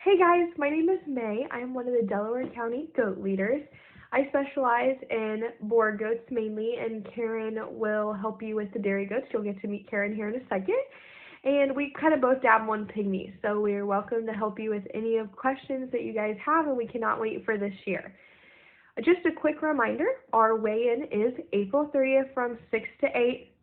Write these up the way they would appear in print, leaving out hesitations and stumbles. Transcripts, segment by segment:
Hey guys, my name is May. I am one of the Delaware County goat leaders. I specialize in boar goats mainly, and Karen will help you with the dairy goats. You'll get to meet Karen here in a second. And we kind of both dabble in pygmies, so we're welcome to help you with any of questions that you guys have, and we cannot wait for this year. Just a quick reminder, our weigh-in is April 30th from 6 to 8.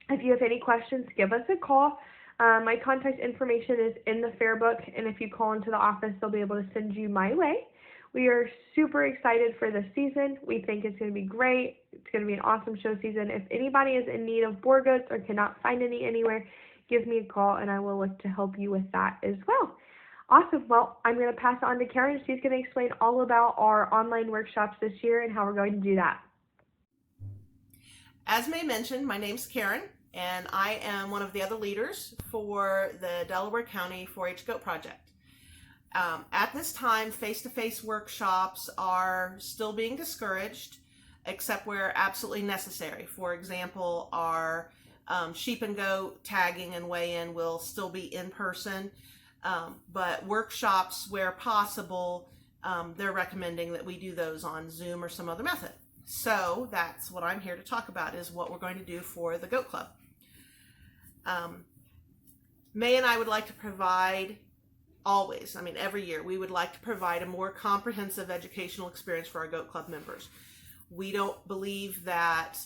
If you have any questions, give us a call. My contact information is in the fair book, and if you call into the office, they'll be able to send you my way. We are super excited for this season. We think it's going to be great. It's going to be an awesome show season. If anybody is in need of boar goats or cannot find any anywhere, give me a call, and I will look to help you with that as well. Awesome. Well, I'm going to pass it on to Karen. She's going to explain all about our online workshops this year and how we're going to do that. As May mentioned, my name's Karen, and I am one of the other leaders for the Delaware County 4-H Goat Project. At this time, face-to-face workshops are still being discouraged, except where absolutely necessary. For example, our sheep and goat tagging and weigh-in will still be in person, but workshops where possible, they're recommending that we do those on Zoom or some other method. So that's what I'm here to talk about, is what we're going to do for the Goat Club. May and I would like to provide every year, we would like to provide a more comprehensive educational experience for our Goat Club members. We don't believe that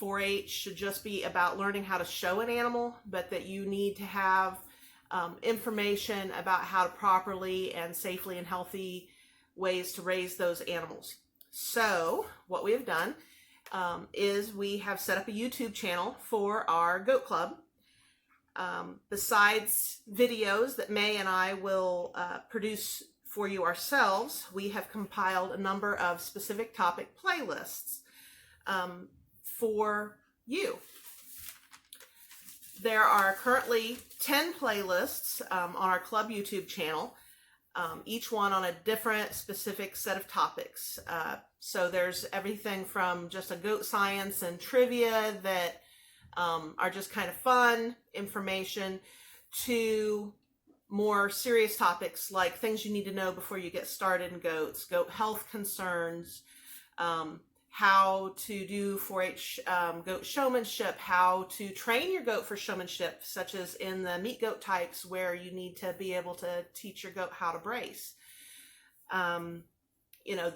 4-H should just be about learning how to show an animal, but that you need to have information about how to properly and safely and healthy ways to raise those animals. So what we have done is we have set up a YouTube channel for our Goat Club. Besides videos that May and I will produce for you ourselves, we have compiled a number of specific topic playlists for you. There are currently 10 playlists on our club YouTube channel, each one on a different specific set of topics. So there's everything from just a goat science and trivia that are just kind of fun information, to more serious topics like things you need to know before you get started in goats, goat health concerns, how to do 4-H goat showmanship, how to train your goat for showmanship, such as in the meat goat types where you need to be able to teach your goat how to brace.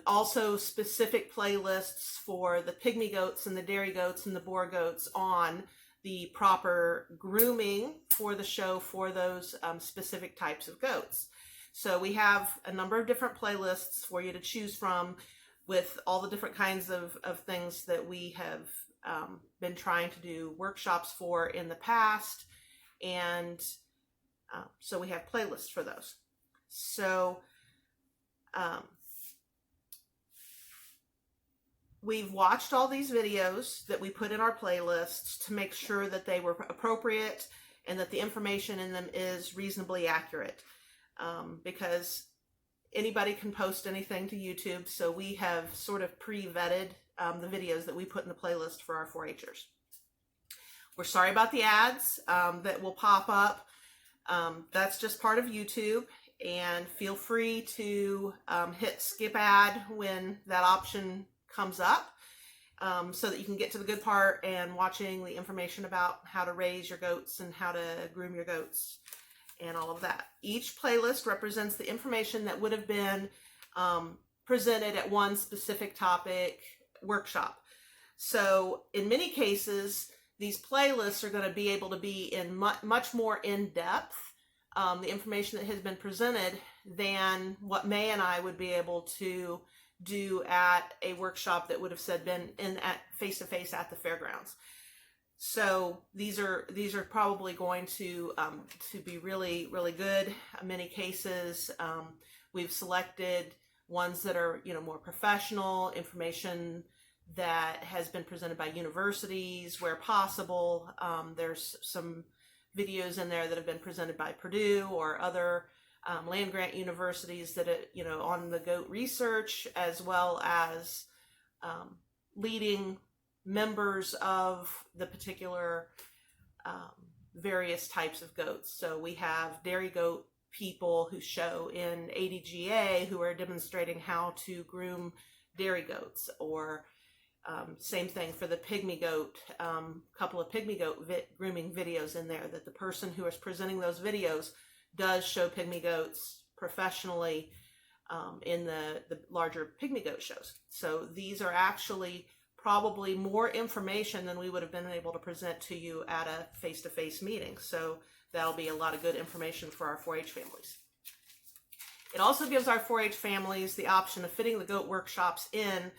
Also specific playlists for the pygmy goats and the dairy goats and the boar goats on the proper grooming for the show for those specific types of goats. So we have a number of different playlists for you to choose from, with all the different kinds of things that we have been trying to do workshops for in the past. And so we have playlists for those. So we've watched all these videos that we put in our playlists to make sure that they were appropriate and that the information in them is reasonably accurate, because anybody can post anything to YouTube, so we have sort of pre-vetted the videos that we put in the playlist for our 4-Hers. We're sorry about the ads that will pop up. That's just part of YouTube, and feel free to hit skip ad when that option comes up, so that you can get to the good part and watching the information about how to raise your goats and how to groom your goats and all of that. Each playlist represents the information that would have been presented at one specific topic workshop. So in many cases, these playlists are going to be able to be in much more in-depth, the information that has been presented, than what May and I would be able to do at a workshop that would have been at face-to-face at the fairgrounds. So these are probably going to be really, really good. In many cases, we've selected ones that are more professional information that has been presented by universities where possible. There's some videos in there that have been presented by Purdue or other land-grant universities that on the goat research, as well as leading members of the particular various types of goats. So we have dairy goat people who show in ADGA who are demonstrating how to groom dairy goats, or same thing for the pygmy goat, couple of pygmy goat grooming videos in there, that the person who is presenting those videos does show pygmy goats professionally in the larger pygmy goat shows. So these are actually probably more information than we would have been able to present to you at a face-to-face meeting. So that'll be a lot of good information for our 4-H families. It also gives our 4-H families the option of fitting the goat workshops in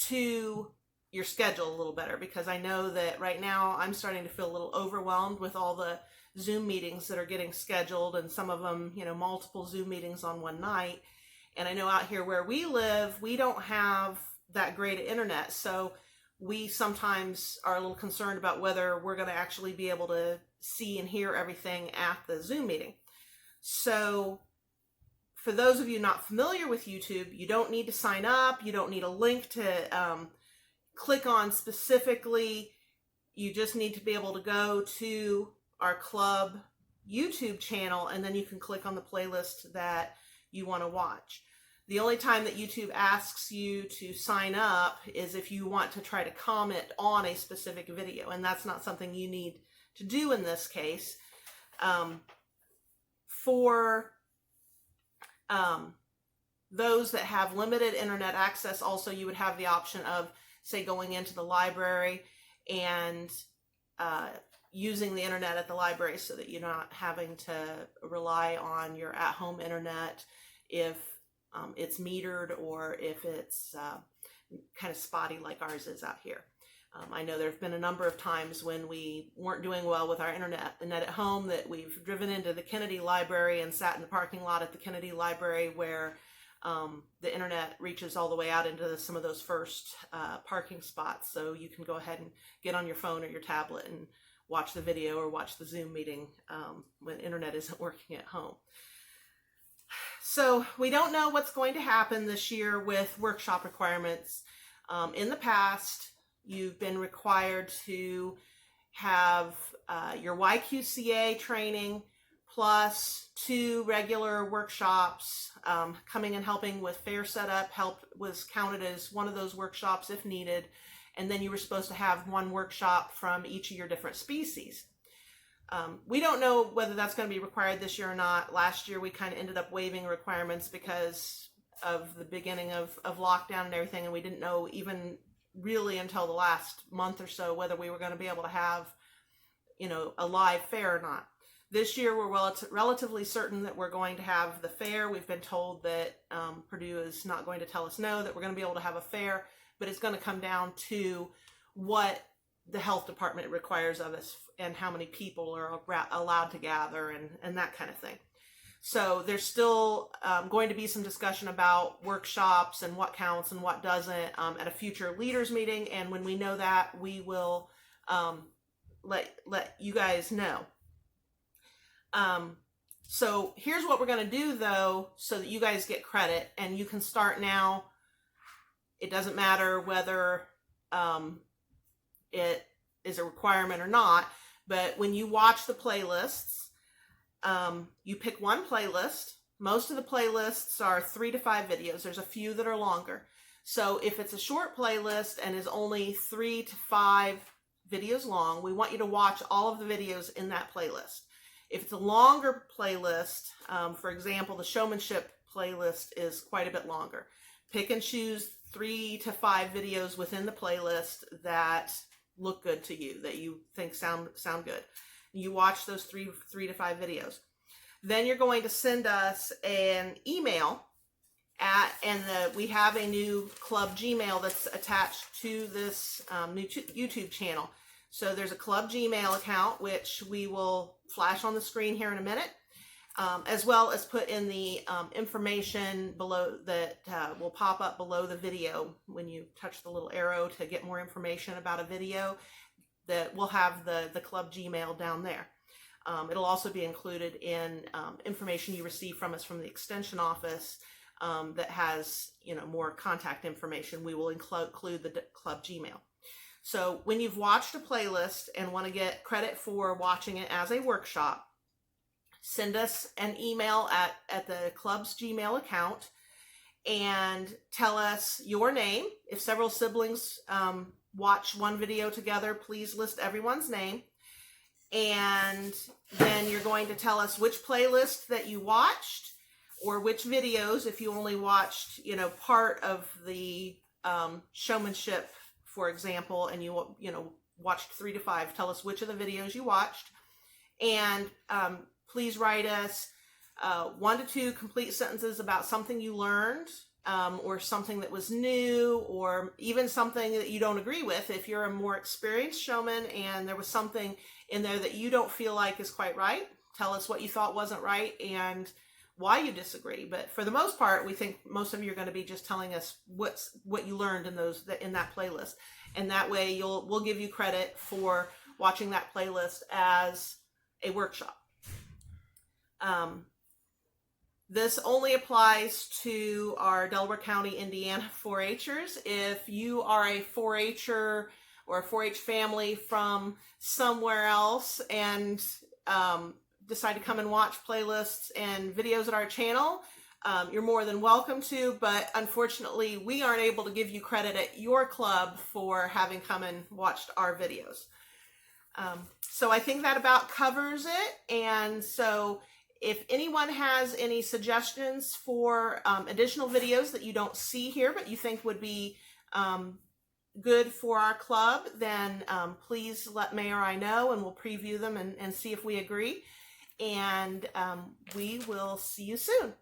to your schedule a little better, because I know that right now I'm starting to feel a little overwhelmed with all the Zoom meetings that are getting scheduled, and some of them, you know, multiple Zoom meetings on one night. And I know out here where we live, we don't have that great internet, so we sometimes are a little concerned about whether we're going to actually be able to see and hear everything at the Zoom meeting. So for those of you not familiar with YouTube, you don't need to sign up. You don't need a link to click on specifically. You just need to be able to go to our club YouTube channel, and then you can click on the playlist that you want to watch. The only time that YouTube asks you to sign up is if you want to try to comment on a specific video, and that's not something you need to do in this case. For those that have limited internet access, also you would have the option of, say, going into the library and using the internet at the library, so that you're not having to rely on your at-home internet if it's metered, or if it's kind of spotty like ours is out here. I know there have been a number of times when we weren't doing well with our internet at home, that we've driven into the Kennedy Library and sat in the parking lot at the Kennedy Library, where the internet reaches all the way out into some of those first parking spots. So you can go ahead and get on your phone or your tablet and watch the video or watch the Zoom meeting when internet isn't working at home. So we don't know what's going to happen this year with workshop requirements. In the past, you've been required to have your YQCA training plus 2 regular workshops. Coming and helping with fair setup was counted as one of those workshops if needed. And then you were supposed to have 1 workshop from each of your different species. We don't know whether that's going to be required this year or not. Last year we kind of ended up waiving requirements because of the beginning of lockdown and everything, and we didn't know even really until the last month or so whether we were going to be able to have, you know, a live fair or not. This year we're relatively certain that we're going to have the fair. We've been told that Purdue is not going to tell us no, that we're going to be able to have a fair, but it's going to come down to what the health department requires of us and how many people are allowed to gather and that kind of thing. So there's still going to be some discussion about workshops and what counts and what doesn't at a future leaders meeting. And when we know that, we will let you guys know. So here's what we're going to do, though, so that you guys get credit and you can start now. It doesn't matter whether it is a requirement or not, but when you watch the playlists, you pick one playlist. Most of the playlists are 3 to 5 videos. There's a few that are longer. So if it's a short playlist and is only 3 to 5 videos long, we want you to watch all of the videos in that playlist. If it's a longer playlist, for example, the showmanship playlist is quite a bit longer. Pick and choose 3 to 5 videos within the playlist that look good to you, that you think sound good. You watch those 3 to 5 videos. Then you're going to send us an email we have a new club Gmail that's attached to this new YouTube channel. So there's a club Gmail account, which we will flash on the screen here in a minute, as well as put in the information below that will pop up below the video when you touch the little arrow to get more information about a video. That will have the club Gmail down there. It'll also be included in information you receive from us from the extension office that has, you know, more contact information. We will include the club Gmail. So when you've watched a playlist and want to get credit for watching it as a workshop, send us an email at the club's Gmail account and tell us your name. If several siblings watch one video together, please list everyone's name. And then you're going to tell us which playlist that you watched, or which videos, if you only watched, part of the showmanship, for example, and you watched 3 to 5. Tell us which of the videos you watched. And please write us 1 to 2 complete sentences about something you learned, or something that was new, or even something that you don't agree with. If you're a more experienced showman and there was something in there that you don't feel like is quite right, tell us what you thought wasn't right and why you disagree. But for the most part, we think most of you are going to be just telling us what you learned in that playlist, and that way we'll give you credit for watching that playlist as a workshop. This only applies to our Delaware County, Indiana 4-Hers. If you are a 4-Her or a 4-H family from somewhere else and decide to come and watch playlists and videos at our channel, you're more than welcome to, but unfortunately we aren't able to give you credit at your club for having come and watched our videos. So I think that about covers it. And so if anyone has any suggestions for additional videos that you don't see here but you think would be good for our club, then please let May or I know, and we'll preview them and see if we agree. And we will see you soon.